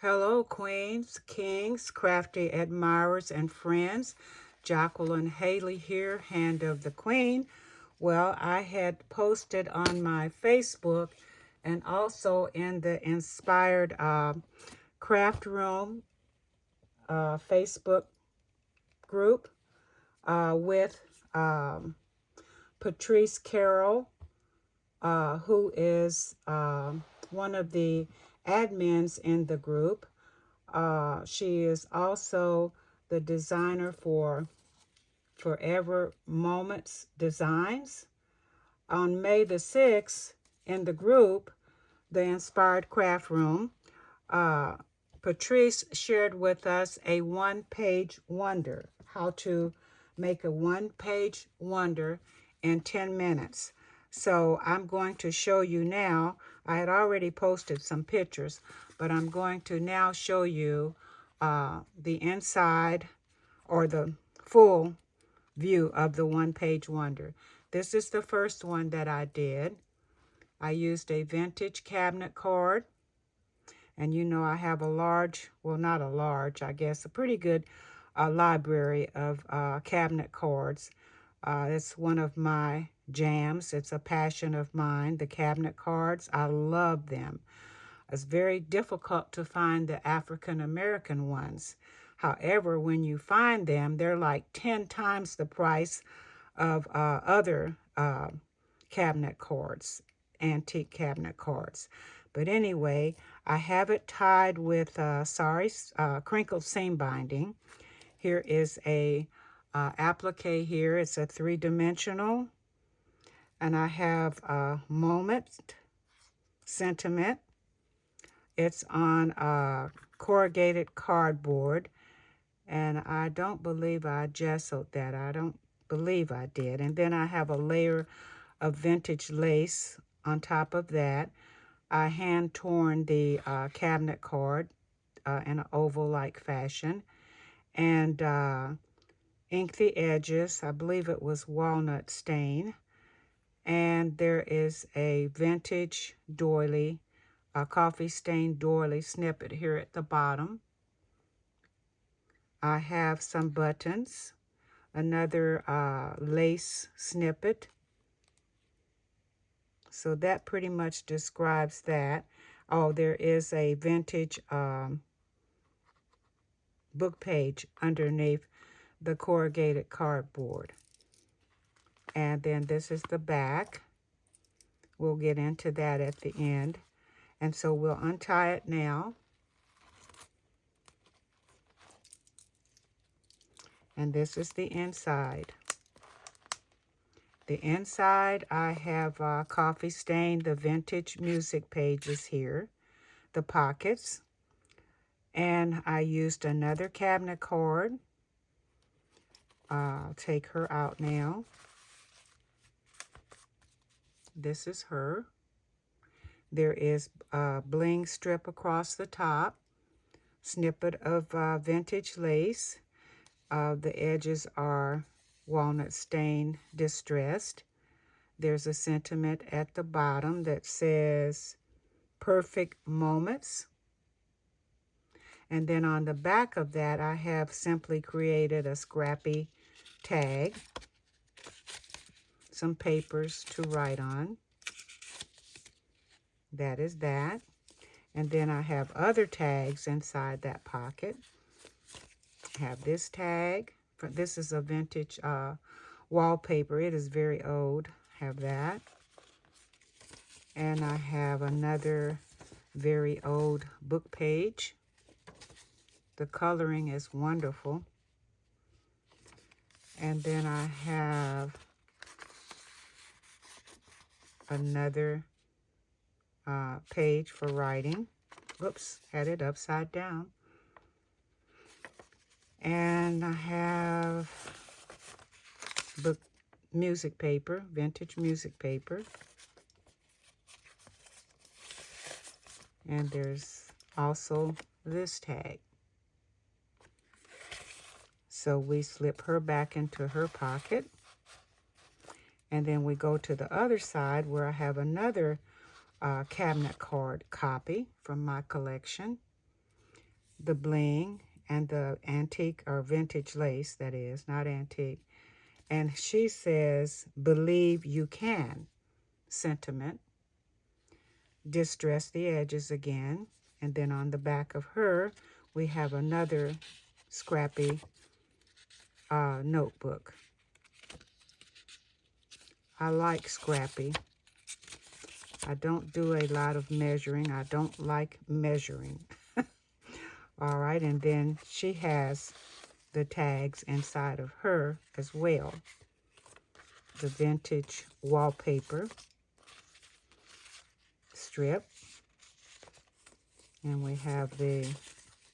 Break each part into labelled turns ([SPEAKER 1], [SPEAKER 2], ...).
[SPEAKER 1] Hello, queens, kings, crafty admirers, and friends. Jacqueline Haley here, Hand of the Queen. Well, I had posted on my Facebook and also in the Inspired Craft Room Facebook group with Patrice Carroll, who is one of the admins in the group. She is also the designer for Forever Moments Designs. On May the 6th, in the group, the Inspired Craft Room, uh, Patrice shared with us a one-page wonder, how to make a one-page wonder in 10 minutes. So I'm going to show you now. I had already posted some pictures, but I'm going to now show you the inside or the full view of the one-page wonder. This is the first one that I did. I used a vintage cabinet card. And you know I have a large, well not a large, I guess, a pretty good library of cabinet cards. It's one of my jams. It's a passion of mine, the cabinet cards. I love them. It's very difficult to find the African American ones. However, when you find them, they're like 10 times the price of other cabinet cards, antique cabinet cards. But anyway, I have it tied with, crinkled seam binding. Here is a applique here. It's a three-dimensional. And I have a moment, sentiment. It's on corrugated cardboard. And I don't believe I gessoed that. I don't believe I did. And then I have a layer of vintage lace on top of that. I hand torn the cabinet card in an oval-like fashion and inked the edges. I believe it was walnut stain. And there is a vintage doily, a coffee-stained doily snippet here at the bottom. I have some buttons, another lace snippet. So that pretty much describes that. Oh, there is a vintage book page underneath the corrugated cardboard. And then this is the back. We'll get into that at the end. And so we'll untie it now. And this is the inside. The inside, I have coffee stained the vintage music pages here, the pockets. And I used another cabinet card. I'll take her out now. This is her. There is a bling strip across the top, snippet of vintage lace. The edges are walnut stain distressed. There's a sentiment at the bottom that says perfect moments. And then on the back of that, I have simply created a scrappy tag, some papers to write on. That is that. And then I have other tags inside that pocket. I have this tag. This is a vintage wallpaper. It is very old. Have that. And I have another very old book page. The coloring is wonderful. And then I have another page for writing. Whoops, had it upside down. And I have book music paper, vintage music paper. And there's also this tag. So we slip her back into her pocket. And then we go to the other side where I have another cabinet card copy from my collection. the bling and the antique or vintage lace, that is, not antique. And she says, believe you can, sentiment. Distress the edges again. And then on the back of her, we have another scrappy notebook. I like scrappy. I don't do a lot of measuring. I don't like measuring. All right, and then she has the tags inside of her as well. The vintage wallpaper strip. And we have the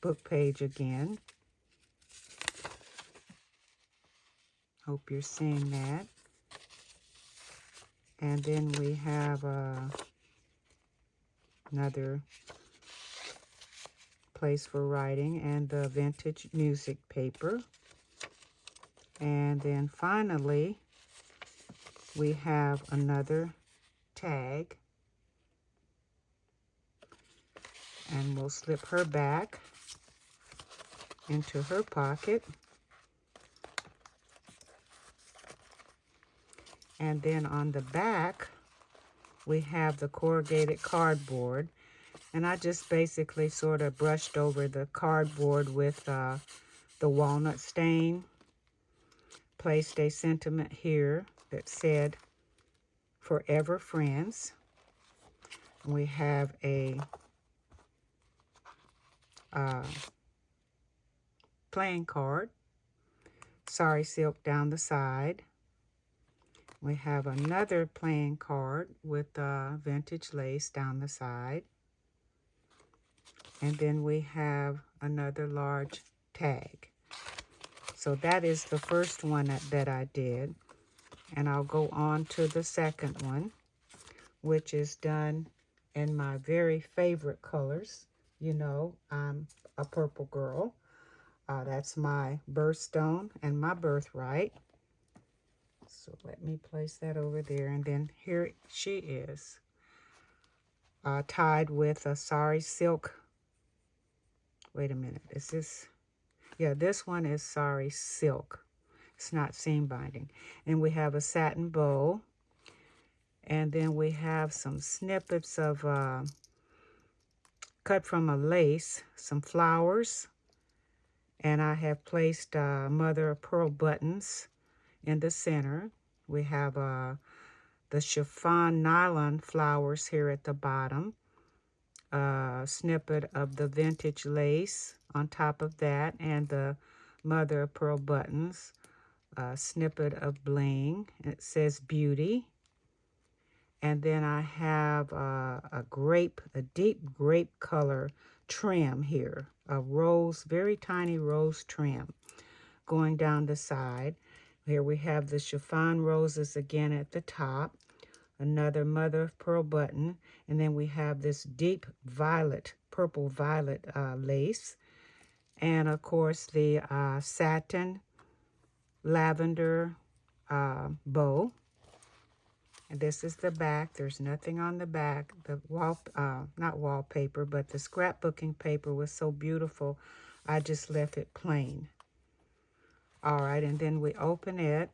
[SPEAKER 1] book page again. Hope you're seeing that. And then we have another place for writing and the vintage music paper. And then finally, we have another tag. And we'll slip her back into her pocket. And then on the back, we have the corrugated cardboard. And I just basically sort of brushed over the cardboard with the walnut stain. Placed a sentiment here that said, Forever Friends. And we have a playing card. Sari silk down the side. We have another playing card with vintage lace down the side. And then we have another large tag. So that is the first one that I did. And I'll go on to the second one, which is done in my very favorite colors. You know, I'm a purple girl. That's my birthstone and my birthright. So let me place that over there. And then here she is, tied with a sari silk. Wait a minute. Is this? Yeah, this one is sari silk. It's not seam binding. And we have a satin bow. And then we have some snippets of cut from a lace, some flowers. And I have placed mother of pearl buttons in the center. We have the chiffon nylon flowers here at the bottom. A snippet of the vintage lace on top of that, and the mother of pearl buttons. A snippet of bling. It says beauty. And then I have a deep grape color trim here. A rose, very tiny rose trim going down the side. Here we have the chiffon roses again at the top. Another mother of pearl button. And then we have this deep violet, purple violet lace. And of course the satin lavender bow. And this is the back. There's nothing on the back. The not wallpaper, but the scrapbooking paper was so beautiful, I just left it plain. All right, and then we open it.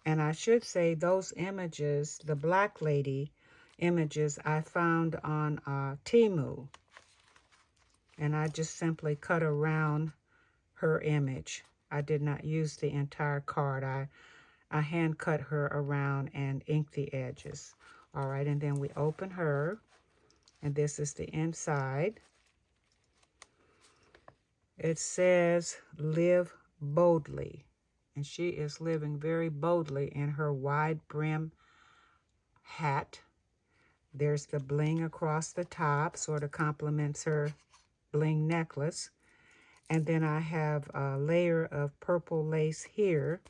[SPEAKER 1] And I should say those images, the Black Lady images, I found on Temu. And I just simply cut around her image. I did not use the entire card. I hand cut her around and inked the edges. All right, and then we open her. And this is the inside. It says, live boldly. And she is living very boldly in her wide brim hat. There's the bling across the top, sort of complements her bling necklace. And then I have a layer of purple lace here,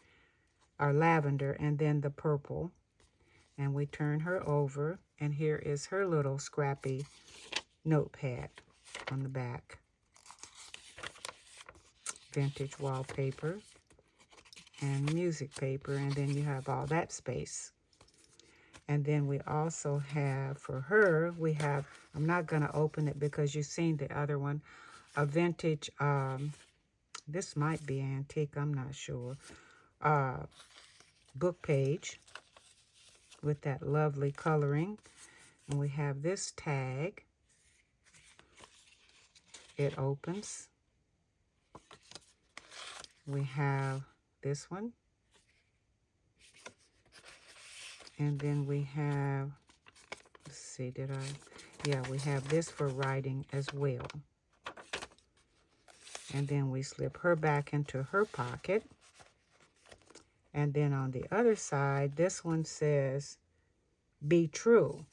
[SPEAKER 1] or lavender, and then the purple. And we turn her over, and here is her little scrappy notepad on the back. Vintage wallpaper and music paper, and then you have all that space. And then we also have, for her, we have, I'm not going to open it because you've seen the other one, a vintage, this might be antique, I'm not sure, book page with that lovely coloring. And we have this tag. It opens. We have this one. And then we have, let's see, yeah, we have this for writing as well. And then we slip her back into her pocket. And then on the other side, this one says, be true.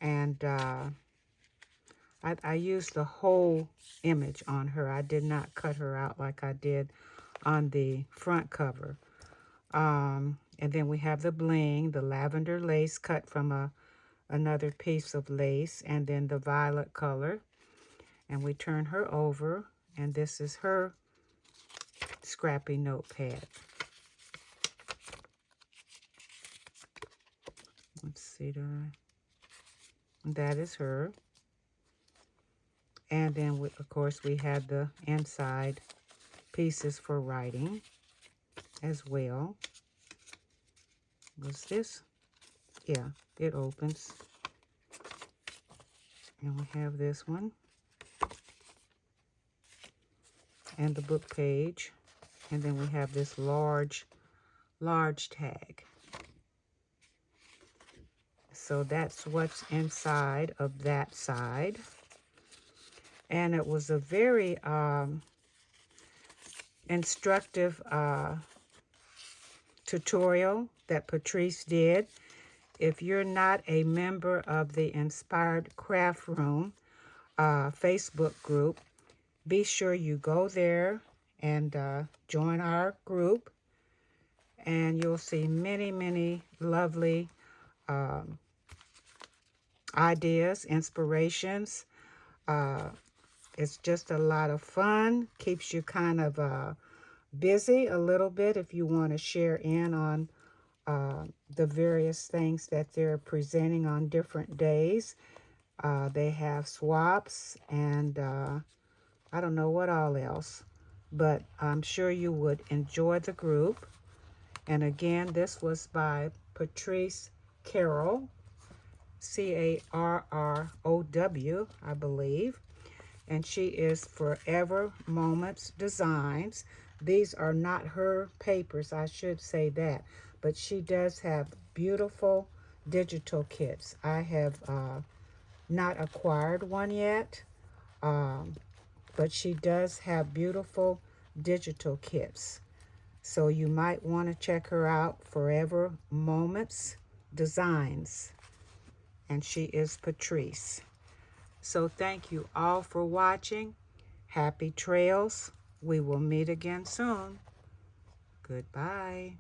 [SPEAKER 1] And I used the whole image on her. I did not cut her out like I did on the front cover. And then we have the bling, the lavender lace cut from another piece of lace, and then the violet color. And we turn her over, and this is her scrappy notepad. Let's see, that is her. And then, of course, we have the inside pieces for writing as well. What's this? Yeah, it opens. And we have this one. And the book page. And then we have this large tag. So that's what's inside of that side. And it was a very instructive tutorial that Patrice did. If you're not a member of the Inspired Craft Room Facebook group, be sure you go there and join our group. And you'll see many, many lovely ideas, inspirations. It's just a lot of fun. Keeps you kind of busy a little bit if you want to share in on the various things that they're presenting on different days. They have swaps and I don't know what all else, but I'm sure you would enjoy the group. And again, this was by Patrice Carroll, Carrow, I believe. And she is Forever Moments Designs. These are not her papers, I should say that. But she does have beautiful digital kits. I have not acquired one yet, but she does have beautiful digital kits. So you might want to check her out, Forever Moments Designs. And she is Patrice. So thank you all for watching. Happy trails. We will meet again soon. Goodbye.